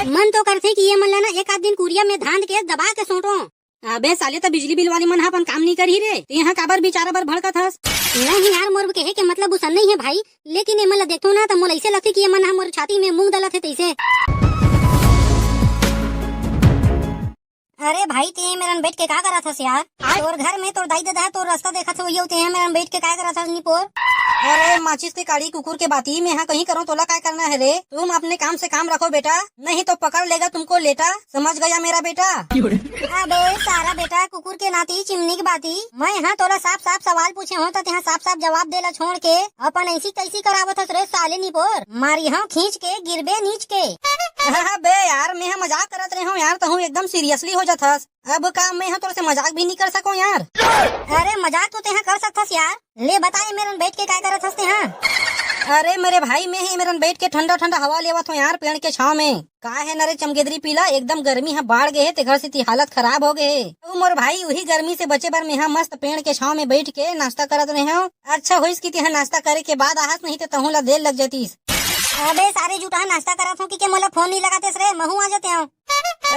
मन तो करथे कि ये मन ला ना एक आध दिन कुरिया में धांध के दबा के सोटो। अबे साले तो बिजली बिल वाले मन अपन काम नहीं कर ही रे, यहाँ काबर बेचारा बर भड़कत हस। नहीं यार, मोर कहे के मतलब उसन नहीं है भाई, लेकिन ये मन ला देखो ना तो मोला ऐसे लगथे कि ये मन मोर छाती में मूंग दलत है तैसे। अरे भाई ते मेरन बैठ के का करा था यार? तोर घर में तोर दाई दादा तोर रास्ता देखा था वही ते मेरन बैठ के का करा था निपोर? अरे माचिस के काड़ी कुकुर के बाती में यहाँ कहीं करो तोला क्या करना है रे? तुम अपने काम से काम रखो बेटा, नहीं तो पकड़ लेगा तुमको लेटा, समझ गया मेरा बेटा? अबे सारा बेटा कुकुर के नाती चिमनी की बाती, मैं यहाँ तोला साफ साफ सवाल पूछे हो तो यहाँ साफ साफ जवाब देला छोड़ के अपन ऐसी कैसी करावत रे साले निपोर? मारी हाँ खींच के गिरबे नीच के। बे यार मैं मजाक करत रहे हूँ यार, तो हूँ एकदम सीरियसली हो जाथस। अब काम में यहाँ तोर से मजाक भी नहीं कर सको यार। अरे मजाक तो तेहा कर सकथस यार, ले बताए मेरन बैठ के क्या करत हस तेहा? अरे मेरे भाई मैं ही मेरन बैठ के ठंडा ठंडा हवा लेवत हूँ यार पेड़ के छाव में। का है नरे चमगेदरी पीला, एकदम गर्मी है बाढ़ गए ते घर से ती हालत खराब हो गए। तो मोर भाई वही गर्मी से बचे बर मैं यहाँ मस्त पेड़ के छाव में बैठ के नाश्ता करत रहे हूँ। अच्छा होइस कि तिहा नाश्ता करे के बाद आहस, नहीं तो तहु ला देर लग जातीस। अबे सारे जुटा नाश्ता करत हूँ कि मोला फोन नहीं लगाते रे, महू आ जाते हूँ।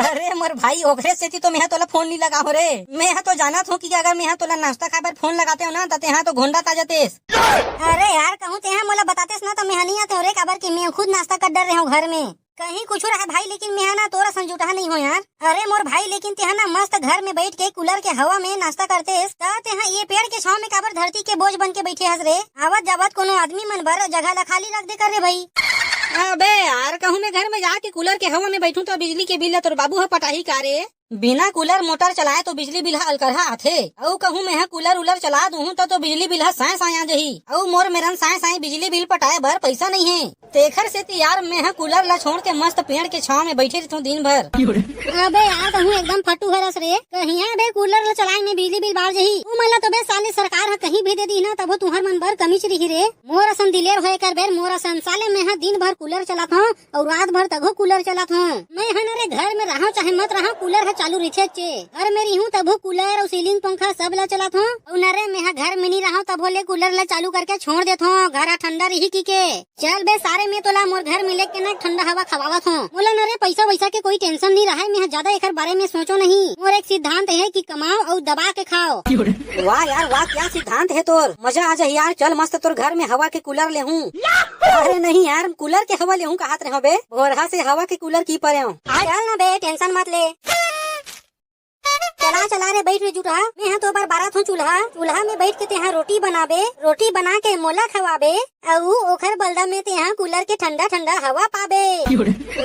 अरे मोर भाई ओखरे से तो मैं तोला फोन नहीं लगा हो रे, मैं तो जानत हूँ कि अगर मैं तोला नाश्ता खाए बर फोन लगाते हो ना तो यहाँ तो घोंडा ता जातेस। अरे यार कहूँ तेहा मोला बतातेस ना तो मैं नहीं आते हो रे, काबर की मैं खुद नाश्ता कर डर रहे हूँ घर में कहीं कुछ रहा भाई, लेकिन मैं ना तोरा संजुटा नहीं हो यार। अरे मोर भाई लेकिन तेहा ना मस्त घर में बैठ के कूलर के हवा में नाश्ता करते तेहा ये पेड़ के छाव में काबर धरती के बोझ बन के बैठे हस रे? आवत जावत कोनो आदमी मन बर जगह ला खाली रख दे कर रे भाई। अबे यार कहूँ मैं घर में जाके कूलर के हवा में बैठूं तो बिजली के बिल तोर बाबू है पटाही का रे? बिना कूलर मोटर चलाए तो बिजली बिल अलकरहा आथे। औ कहूँ मैं कूलर उलर चला दूँ तो बिजली बिल साए साए आ जही। औ मोर मेरन साए साए बिजली बिल पटाए भर पैसा नहीं है, तेखर से यार मैं कूलर ला छोड़ के मस्त पेड़ के छाव में बैठे रहता हूँ दिन भर। अबे यार कहूँ एकदम फटू हरस रे, कहीं बे कूलर ला चलाए में बिजली बिल बाढ़ जही। तू मला तो बे साले सरकार है कहीं भी दे दी ना तब तुहर मन भर कमी रही रे। मोर असन दिलेर होए कर बेर मोर असन साले मैं दिन भर कूलर चलाता हूँ और रात भर तगो कूलर चलाता हूँ। मैं रे घर में रहा चाहे मत रहा कूलर है चालू रिछे चे, घर में रही हूँ तब कूलर और सीलिंग पंखा सब ला चलाता हूँ। और नरे मैं घर में नहीं रहा तब बोले कूलर ला चालू करके छोड़ देता हूँ, घर ठंडा रही की के। चल बे सारे में तोला मोर घर में लेके ना ठंडा हवा खवावत हूँ। बोला नरे पैसा वैसा के कोई टेंशन नहीं रहा, मैं ज्यादा एक बारे में सोचो नहीं। मोर एक सिद्धांत है कि कमाओ और दबा के खाओ। वाह यार वाह, क्या सिद्धांत है तोर, मजा आ जाए यार। चल मस्त तोर घर में हवा के कूलर ले हूँ। अरे नहीं यार कूलर के हवा ले हूँ कहात रहे बे, बोरहा से हवा के कूलर की परे हूँ। चल ना बे टेंशन मत ले, चला चला रे बैठ रे जुटा। मैं यहाँ तो बार बारात हूँ चूल्हा में बैठ के ते यहाँ रोटी बनाबे, रोटी बना के मोला खवाबे और ओखर बलदा में ते यहाँ कूलर के ठंडा ठंडा हवा पाबे।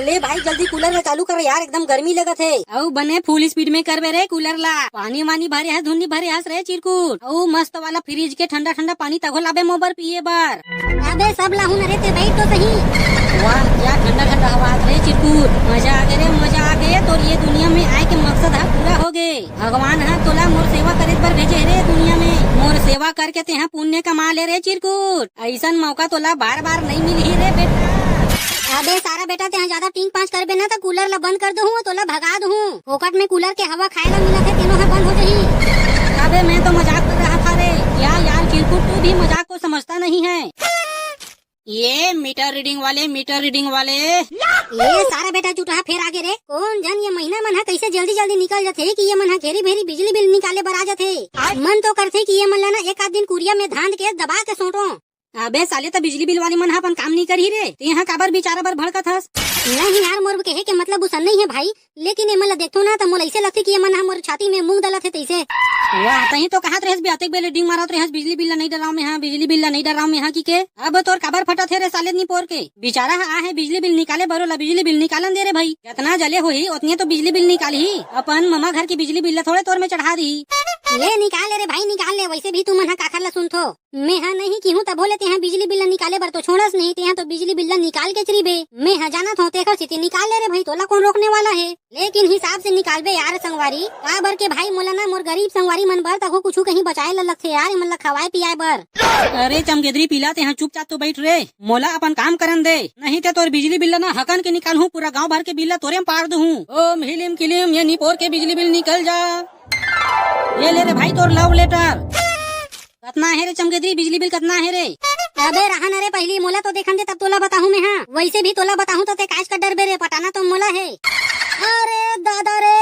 ले भाई जल्दी कूलर ला चालू कर यार, एकदम गर्मी लगत है। औ बने फुल स्पीड में करबे रे कूलर ला, पानी वानी भरे है धुंधी भरे हस रे चिरकुट। औ मस्त वाला फ्रिज के ठंडा ठंडा पानी तगो लाबे मोबर पिए बार। अबे सब लाहू न रे ते बैठ तो सही। वाह क्या ठंडा ठंडा हवा रे चिरकुट, मजा आ गए रे मजा आ गए। तो ये दुनिया में आए के मकसद है पूरा हो गए। भगवान है तोला मोर सेवा करे बर भेजे रे दुनिया में, मोर सेवा करके ते पुण्य कमा ले रे चिरकुट। ऐसा मौका तोला बार बार नहीं मिली रे बेटा। अबे सारा बेटा ते ज्यादा टिंग पाँच करबे ना तो कूलर ला बंद कर दो तोला भगा दूँ। फोकट में कूलर के हवा खाए ला मिला थे तीनों बंद हो जाही। अबे मैं तो मजाक कर रहा था रे, क्या यार चिरकुट तू भी मजाक को समझता नहीं है। ये मीटर रीडिंग वाले ये सारा बेटा जुटा फिर आगे रे। कौन जान ये महीना मन कैसे जल्दी जल्दी निकल जाते कि ये मन घेरी भेरी बिजली बिल निकाले बर आ जाते। मन तो करते कि ये मन ला ना एक आध दिन कुरिया में धांध के दबा के सोटो। अबे साले तो बिजली बिल वाले मन अपन काम नहीं कर ही रे, यहाँ काबर बेचारा बर भड़कत हस। नहीं यार मोर कहे के मतलब उसन नहीं है भाई, लेकिन ये मन देखो ना तो मोला ऐसे लगती कि ये मन मोर छाती में मूंग दलत है तैसे। वाह तही तो कहत रहस बियाते बेले डिंग मारत रहस बिजली बिल नहीं डराव में, हाँ बिजली बिल नहीं डराव में हाँ की के। अब तोर काबर फटत है रे साले नी पोर के, बेचारा आ है बिजली बिल निकाले बरोला बिजली बिल निकालन दे रे भाई। जितना जले हुई उतनी तो बिजली बिल निकाली, अपन ममा घर की बिजली बिल थोड़े तोर में चढ़ा दी। ले निकाल ले रे भाई निकाल ले, वैसे भी तू मन काखर ला सुनथो। मैं हाँ नहीं की हूँ तब बोले ते बिजली बिल निकाले बर तो छोड़स नहीं, ते तो बिजली बिल निकाल के चरीबे। मैं हाँ जाना था तेखर से निकाल ले रे भाई, तोला कौन रोकने वाला है। लेकिन हिसाब से निकाल बे यार संगवारी, का बर के भाई मोला ना मोर गरीब संगवारी मन बर तको कुछ कहीं बचाए ला लगथे यार, मन ला खवाए पियाए बर। अरे चमगेदरी पीला ते चुपचाप तो बैठ रे, मोला अपन काम करन दे, नहीं ते तोर बिजली बिल ना हकन के निकाल हूँ, पूरा गाँव भर के बिल तोरे में पार दूँ। ओम हिलिम किलिम ये निपोर के बिजली बिल निकल जा। ये ले रे भाई तोर लव लेटर। कितना है रे चमगेदरी बिजली बिल कितना है रे? अबे रहा न रे, पहली मोला तो देखन दे तब तोला बताहूँ मैं। हाँ वैसे भी तोला बताहूँ तो ते काज का डर बे रे, पटाना तो मोला है। अरे दादा रे,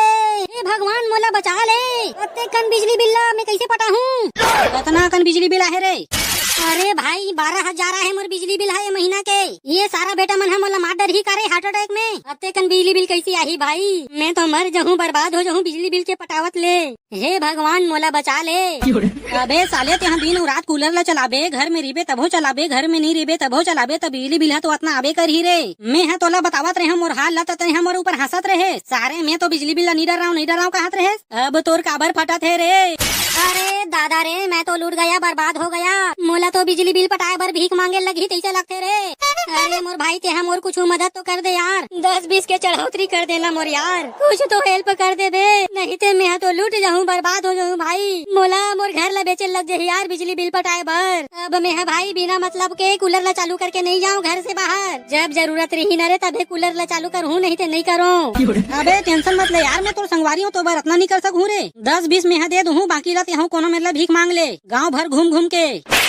हे भगवान मोला बचा ले, अत्ते कन बिजली बिल ला मैं कैसे पटाहूँ? कितना कन बिजली बिल आहे रे? अरे भाई 12,000 है मोर बिजली बिल है ये महीना के। ये सारा बेटा मन मोला मार डर ही करे हार्ट अटैक में। अत्ते कन बिजली बिल कैसी आही भाई, मैं तो मर जाऊँ, बर्बाद हो जाऊँ बिजली बिल के पटावत ले। हे भगवान मोला बचा ले। अबे साले ते दिन रात कूलर ला चलाबे, घर में रिबे तभो चलाबे, घर में नहीं रिबे तभो चलाबे, तब बिजली बिल तो उतना आबे कर ही रे। मैं है तोला बतावत रहे मोर हाल ला, तो मोर ऊपर हंसत रहे सारे। मैं तो बिजली बिल ला नहीं डर रहा हूँ कहत रहे। अब तोर काबर फटत है रे? अरे दादा रे, मैं तो लूट गया, बर्बाद हो गया। मोला तो बिजली बिल पटाए बर भीख मांगे लगी तैसे लगते रे। अरे मोर भाई ते मोर कुछ मदद तो कर दे यार, 10-20 के चढ़ौतरी कर देना मोर यार, कुछ तो हेल्प कर दे बे, नहीं ते मैं तो लूट जाऊँ, बर्बाद हो जाऊँ भाई। मोला मोर घर ला बेचे लग जाए यार बिजली बिल पटाए बर। अब मैं भाई बिना मतलब के कूलर ला चालू करके नहीं जाऊँ घर से बाहर। जब जरूरत रही न रे तभी कूलर ला चालू करूँ, नहीं तो नहीं करूँ। अबे टेंशन मत ले यार, मैं तोर संगवारी हूँ तो बर इतना नहीं कर सकूँ रे। 10-20 में दे दूँ, बाकी ला तेहू कोनो मेरे भीख मांग ले गाँव भर घूम घूम के।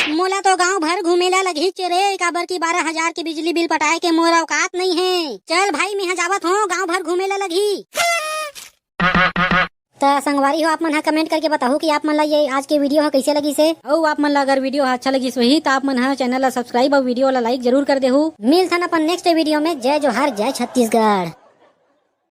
मोला तो गांव भर घूमेला लगी रे, काबर की 12,000 की बिजली बिल पटाए के मोर औकात नहीं है। चल भाई मैं जावत हूँ, गांव भर घूमेला लगी। तो संगवारी हो, आप मन कमेंट करके बताओ कि आप मन ला ये आज के वीडियो कैसे लगी से। और आप मन ला अगर वीडियो अच्छा लगी सही तो आप मन चैनल ला सब्सक्राइब और वीडियो ला लाइक जरूर कर दे। मिलथन अपन नेक्स्ट वीडियो में। जय जोहार, जय छत्तीसगढ़।